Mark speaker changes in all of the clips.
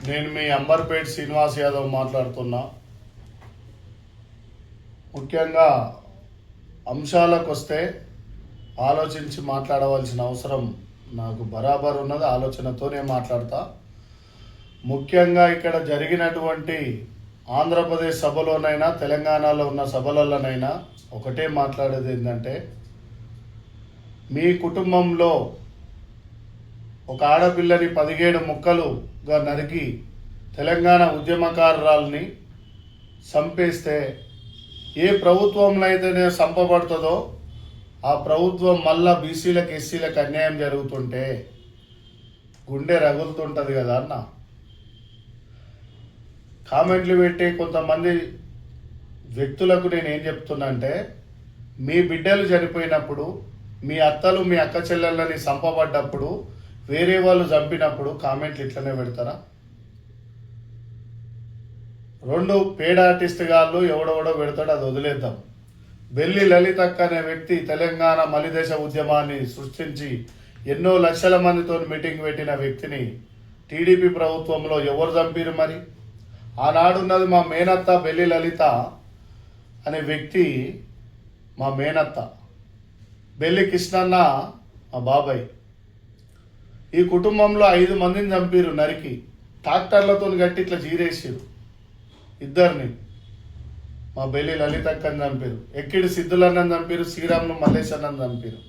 Speaker 1: నేను మీ అంబర్పేట్ శ్రీనివాస్ యాదవ్ మాట్లాడుతున్నా. ముఖ్యంగా అంశాలకు వస్తే ఆలోచించి మాట్లాడవలసిన అవసరం నాకు బరాబర్ ఉన్నది. ఆలోచనతోనే మాట్లాడతా. ముఖ్యంగా ఇక్కడ జరిగినటువంటి ఆంధ్రప్రదేశ్ సభలోనైనా తెలంగాణలో ఉన్న సభలలోనైనా ఒకటే మాట్లాడేది ఏంటంటే, మీ కుటుంబంలో ఒక ఆడపిల్లని 17 ముక్కలుగా నరికి తెలంగాణ ఉద్యమకారురాలని చంపేస్తే ఏ ప్రభుత్వంలో అయితేనే చంపబడుతుందో ఆ ప్రభుత్వం మళ్ళా బీసీలకు ఎస్సీలకు అన్యాయం జరుగుతుంటే గుండె రగులుతుంటుంది కదా అన్న. కామెంట్లు పెట్టే కొంతమంది వ్యక్తులకు నేను ఏం చెప్తున్నా అంటే, మీ బిడ్డలు చనిపోయినప్పుడు, మీ అత్తలు మీ అక్క చెల్లెళ్ళని చంపబడ్డప్పుడు, వేరే వాళ్ళు చంపినప్పుడు కామెంట్లు ఇట్లనే పెడతారా? 2 పేడ ఆర్టిస్ట్ గాళ్ళు ఎవడెవడో పెడతాడు, అది వదిలేద్దాం. బెల్లి లలితక్క అనే వ్యక్తి తెలంగాణ మలిదేశ ఉద్యమాన్ని సృష్టించి ఎన్నో లక్షల మందితో మీటింగ్ పెట్టిన వ్యక్తిని టీడీపీ ప్రభుత్వంలో ఎవరు చంపిరు? మరి ఆనాడున్నది మా మేనత్త బెల్లి లలిత అనే వ్యక్తి, మా మేనత్త. బెల్లి కృష్ణన్న మా బాబాయ్. ఈ కుటుంబంలో 5 మందిని చంపిరు, నరికి ట్రాక్టర్లతో గట్టి ఇట్లా జీరేసిరు. ఇద్దరిని మా బెల్లి లలితక్కని చంపారు, ఎక్కిడి సిద్ధులన్నని చంపారు, శ్రీరాములు మల్లేశన్నని చంపారు.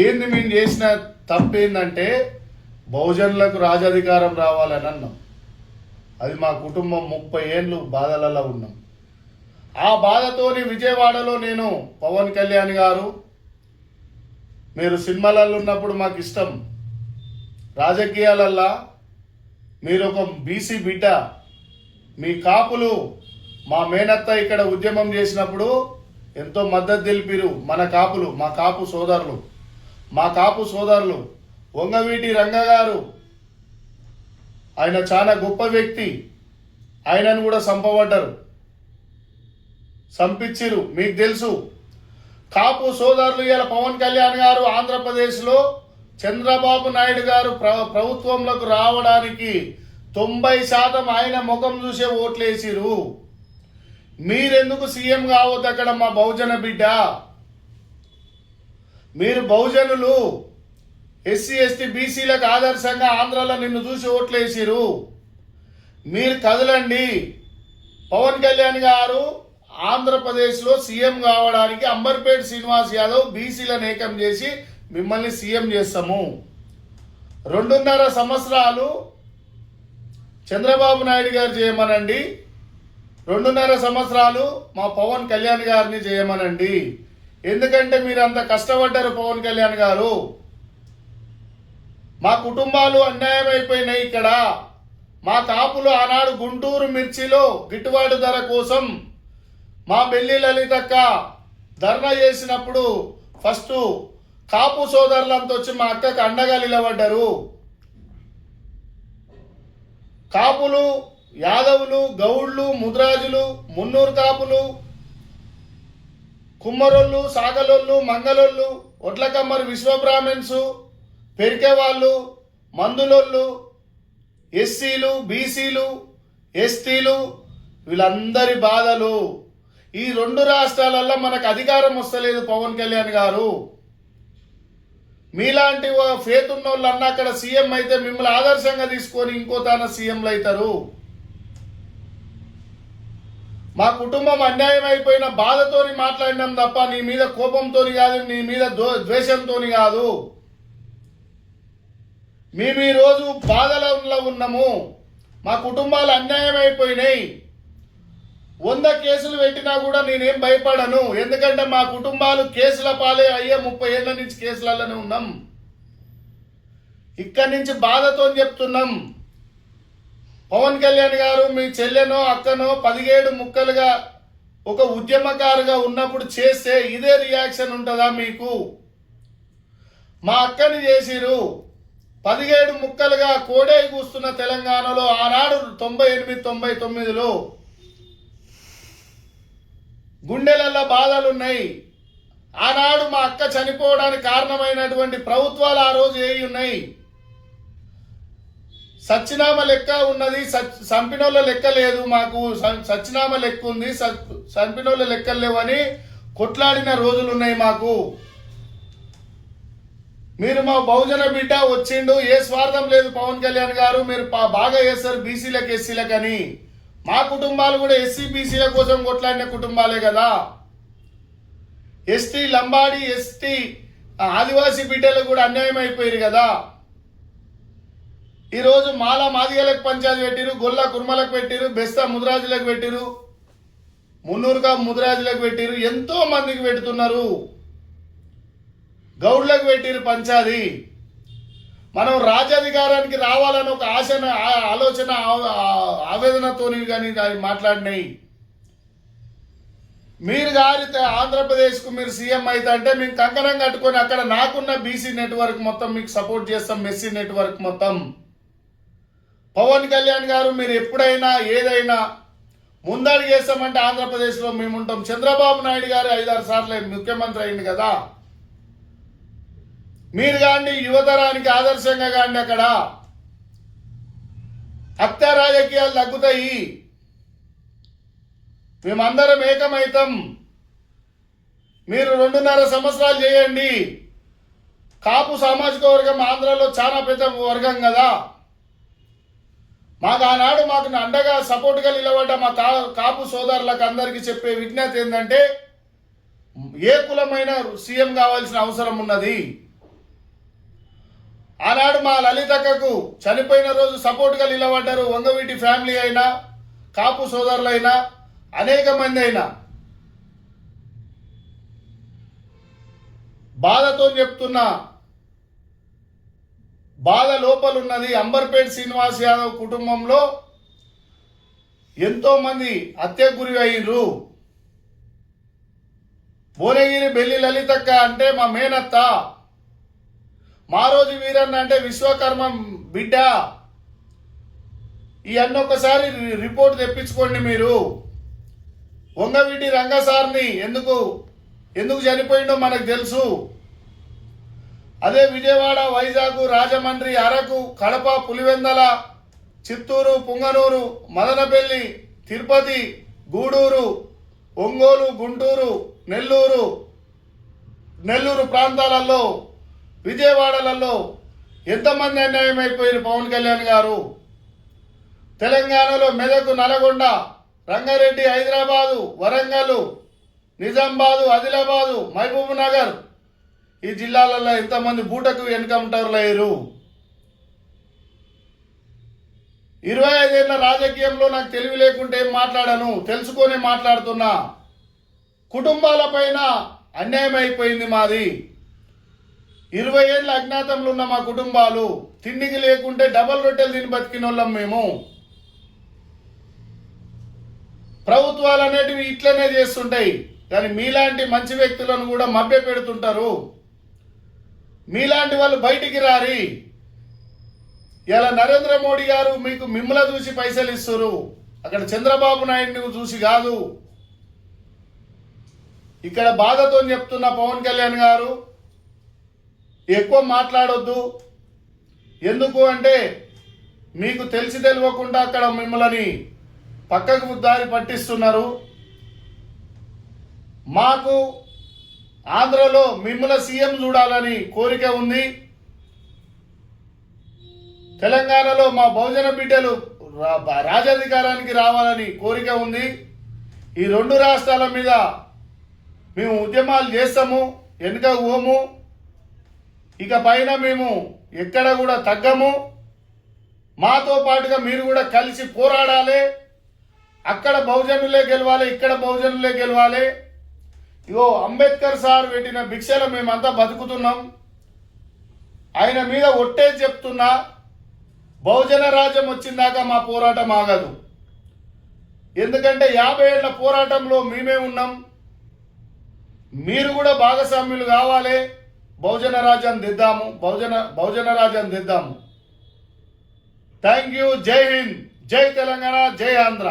Speaker 1: ఏంది మేము చేసిన తప్పేందంటే, బహుజనులకు రాజాధికారం రావాలని అన్నాం. అది మా కుటుంబం 30 ఏళ్ళు బాధలలో ఉన్నాం. ఆ బాధతోని విజయవాడలో నేను పవన్ కళ్యాణ్ గారు, మీరు సినిమాలలో ఉన్నప్పుడు మాకు ఇష్టం, రాజకీయాలల్లా మీరు ఒక బీసీ బిడ్డ, మీ కాపులు మా మేనత్త ఇక్కడ ఉద్యమం చేసినప్పుడు ఎంతో మద్దతు తెలిపిరు. మన కాపులు, మా కాపు సోదరులు వంగవీటి రంగ గారు, ఆయన చాలా గొప్ప వ్యక్తి. ఆయనను కూడా చంపబడ్డారు, చంపించిరు, మీకు తెలుసు. కాపు సోదరులు ఇలా పవన్ కళ్యాణ్ గారు ఆంధ్రప్రదేశ్లో చంద్రబాబు నాయుడు గారు ప్రభుత్వంలోకి రావడానికి 90% ఆయన ముఖం చూసే ఓట్లేసిరు. మీరెందుకు సీఎం కావద్దు అక్కడ? మా బహుజన బిడ్డ, మీరు బహుజనులు, ఎస్సీ ఎస్టీ బీసీలకు ఆదర్శంగా ఆంధ్రాలో నిన్ను చూసి ఓట్లేసిరు. మీరు కదలండి. పవన్ కళ్యాణ్ గారు ఆంధ్రప్రదేశ్లో సీఎం కావడానికి అంబర్పేట్ శ్రీనివాస్ యాదవ్ బీసీలను ఏకం చేసి మిమ్మల్ని సీఎం చేస్తాము. 2.5 సంవత్సరాలు చంద్రబాబు నాయుడు గారు చేయమనండి, 2.5 సంవత్సరాలు మా పవన్ కళ్యాణ్ గారిని చేయమనండి. ఎందుకంటే మీరు అంత కష్టపడ్డారు పవన్ కళ్యాణ్ గారు. మా కుటుంబాలు అన్యాయం అయిపోయినాయి ఇక్కడ. మా కాపులు ఆనాడు గుంటూరు మిర్చిలో గిట్టుబాటు ధర కోసం మా బెల్లి లలితక్క ధర్నా చేసినప్పుడు ఫస్ట్ కాపు సోదరులంతా వచ్చి మా అక్కకు అండగా నిలబడ్డారు. కాపులు, యాదవులు, గౌడ్లు, ముద్రాజులు, మున్నూరు కాపులు, కుమ్మరోళ్ళు, సాగలోళ్ళు, మంగళోళ్ళు, ఒడ్లకమ్మరు, విశ్వబ్రాహ్మణ్స్, పెరికేవాళ్ళు, మందులోళ్ళు, ఎస్సీలు, బీసీలు, ఎస్టీలు, వీళ్ళందరి బాధలు. ఈ 2 రాష్ట్రాలలో మనకు అధికారం వస్తలేదు పవన్ కళ్యాణ్ గారు. మీలాంటి ఫేత్ ఉన్న వాళ్ళు అన్న అక్కడ సీఎం అయితే మిమ్మల్ని ఆదర్శంగా తీసుకొని ఇంకో తాన సీఎంలు అవుతారు. మా కుటుంబం అన్యాయం అయిపోయిన బాధతోని మాట్లాడినాం తప్ప నీ మీద కోపంతోని కాదు, నీ మీద ద్వేషంతోని కాదు. మేము ఈరోజు బాధలలో ఉన్నాము. మా కుటుంబాలు అన్యాయం అయిపోయినాయి. 100 కేసులు పెట్టినా కూడా నేనేం భయపడను. ఎందుకంటే మా కుటుంబాలు కేసుల పాలే అయ్యే 30 ఏళ్ల నుంచి కేసులలోనే ఉన్నాం. ఇక్కడి నుంచి బాధతో చెప్తున్నాం. పవన్ కళ్యాణ్ గారు మీ చెల్లెనో అక్కనో 17 ముక్కలుగా ఒక ఉద్యమకారుగా ఉన్నప్పుడు చేస్తే ఇదే రియాక్షన్ ఉంటుందా మీకు? మా అక్కని చేసిరు 17 ముక్కలుగా కోడే కూస్తున్న తెలంగాణలో ఆనాడు 98-99లో గుండెలలో బాధలున్నాయి. ఆనాడు మా అక్క చనిపోవడానికి కారణమైనటువంటి ప్రభుత్వాలు ఆ రోజు ఏవి ఉన్నాయి? సచ్చినామ లెక్క ఉన్నది, సంపినోళ్ళ లెక్క లేదు. మాకు సచ్చినామ లెక్క ఉంది, సంపినోళ్ళ లెక్కలు లేవని కొట్లాడిన రోజులు ఉన్నాయి మాకు. మీరు మా బహుజన బిడ్డ వచ్చిండు, ఏ స్వార్థం లేదు పవన్ కళ్యాణ్ గారు, మీరు బాగా చేస్తారు బీసీలకు ఎస్సీలకు అని. మా కుటుంబాలు కూడా ఎస్సీ బీసీల కోసం కొట్లాడిన కుటుంబాలే కదా. ఎస్టీ లంబాడి ఎస్టీ ఆదివాసీ బిడ్డలకు కూడా అన్యాయం అయిపోయారు కదా. ఈరోజు మాల మాదిగలకు పంచాయతీ పెట్టిరు, గొల్ల కుర్మలకు పెట్టిరు, బెస్త ముదిరాజులకు పెట్టిరు, మున్నూరుగా ముదిరాజులకు పెట్టిరు, ఎంతో మందికి పెడుతున్నారు. గౌడ్లకు పెట్టిరు పంచాది. మనం రాజ్యాధికారానికి రావాలని ఒక ఆలోచన ఆవేదనతో కానీ మాట్లాడినాయి. మీరు గారి ఆంధ్రప్రదేశ్కు మీరు సీఎం అయితే అంటే మేము కంకణం కట్టుకొని అక్కడ నాకున్న బీసీ నెట్వర్క్ మొత్తం మీకు సపోర్ట్ చేస్తాం, మెస్సీ నెట్వర్క్ మొత్తం. పవన్ కళ్యాణ్ గారు మీరు ఎప్పుడైనా ఏదైనా ముందడుగు చేస్తామంటే ఆంధ్రప్రదేశ్లో మేము ఉంటాం. చంద్రబాబు నాయుడు గారు 5-6 సార్లు ముఖ్యమంత్రి అయింది కదా. మీరు కానీ యువతరానికి ఆదర్శంగా కానీ అక్కడ హత్య రాజకీయాలు తగ్గుతాయి. మేమందరం ఏకమైతాం. మీరు 2.5 సంవత్సరాలు చేయండి. కాపు సామాజిక వర్గం ఆంధ్రలో చాలా పెద్ద వర్గం కదా. మాకు ఆనాడు మాకు అండగా సపోర్ట్గా నిలబడ్డ మా కాపు సోదరులకు అందరికీ చెప్పే విజ్ఞత ఏంటంటే ఏ కులమైన సీఎం కావాల్సిన అవసరం ఉన్నది. ఆనాడు మా లలితక్కకు చనిపోయిన రోజు సపోర్ట్గా నిలబడ్డారు వంగవీటి ఫ్యామిలీ అయినా కాపు సోదరులైనా అనేక మంది అయినా. బాధతో చెప్తున్నా, బాధ లోపలున్నది. అంబర్పేట్ శ్రీనివాస్ యాదవ్ కుటుంబంలో ఎంతో మంది హత్యకు గురి అయ్యిండ్రు. భువనగిరి బెల్లి లలితక్క అంటే మా మేనత్త, మారోజు వీరన్న అంటే విశ్వకర్మ బిడ్డ. ఇవన్నీ ఒక్కసారి రిపోర్ట్ తెప్పించుకోండి మీరు. వంగవీటి రంగసార్ని ఎందుకు చనిపోయిండో మనకు తెలుసు. అదే విజయవాడ, వైజాగ్, రాజమండ్రి, అరకు, కడప, పులివెందల, చిత్తూరు, పుంగనూరు, మదనపల్లి, తిరుపతి, గూడూరు, ఒంగోలు, గుంటూరు, నెల్లూరు ప్రాంతాలలో, విజయవాడలలో ఎంతమంది అన్యాయం అయిపోయారు పవన్ కళ్యాణ్ గారు. తెలంగాణలో మెదక్, నల్గొండ, రంగారెడ్డి, హైదరాబాదు, వరంగల్, నిజామాబాదు, ఆదిలాబాదు, మహబూబ్ నగర్ ఈ జిల్లాలలో ఎంతమంది బూటకు ఎన్కౌంటర్లు అయ్యారు. 25 ఏళ్ల రాజకీయంలో నాకు తెలివి లేకుంటే ఏం మాట్లాడను, తెలుసుకొని మాట్లాడుతున్నా. కుటుంబాలపైన అన్యాయం అయిపోయింది మాది. 20 ఏళ్ళ అజ్ఞాతంలో ఉన్న మా కుటుంబాలు తిండికి లేకుంటే డబల్ రొట్టెలు తిని బతికిన వాళ్ళం మేము. ప్రభుత్వాలు అనేటివి ఇట్లనే చేస్తుంటాయి, కానీ మీలాంటి మంచి వ్యక్తులను కూడా మభ్య పెడుతుంటారు. మీలాంటి వాళ్ళు బయటికి రారి. ఇలా నరేంద్ర మోడీ గారు మిమ్మల్ని చూసి పైసలు ఇస్తారు, అక్కడ చంద్రబాబు నాయుడిని చూసి కాదు. ఇక్కడ బాధతో చెప్తున్న పవన్ కళ్యాణ్ గారు ఎక్కువ మాట్లాడొద్దు. ఎందుకు అంటే మీకు తెలిసి తెలియకుండా అక్కడ మిమ్మల్ని పక్కకు దారి పట్టిస్తున్నారు. మాకు ఆంధ్రలో మిమ్మల్ని సీఎం చూడాలని కోరిక ఉంది. తెలంగాణలో మా బహుజన బిడ్డలు రాజాధికారానికి రావాలని కోరిక ఉంది. ఈ 2 రాష్ట్రాల మీద మేము ఉద్యమాలు చేస్తాము, వెనుక పోము. ఇక పైన మేము ఎక్కడ కూడా తగ్గము. మాతో పాటుగా మీరు కూడా కలిసి పోరాడాలి. అక్కడ బహుజనులే గెలవాలి, ఇక్కడ బహుజనులే గెలవాలి. ఇగో అంబేద్కర్ సార్ పెట్టిన భిక్షలో మేమంతా బతుకుతున్నాం. ఆయన మీద ఒట్టే చెప్తున్నా, బహుజన రాజ్యం వచ్చిందాకా మా పోరాటం ఆగదు. ఎందుకంటే 50 ఏళ్ల పోరాటంలో మేమే ఉన్నాం. మీరు కూడా భాగస్వామ్యులు కావాలి. బహుజన రాజ్యాన్ని దిద్దాము, బహుజన రాజ్యాన్ని దిద్దాము. Thank you. జై హింద్, జై తెలంగాణ, జై ఆంధ్ర.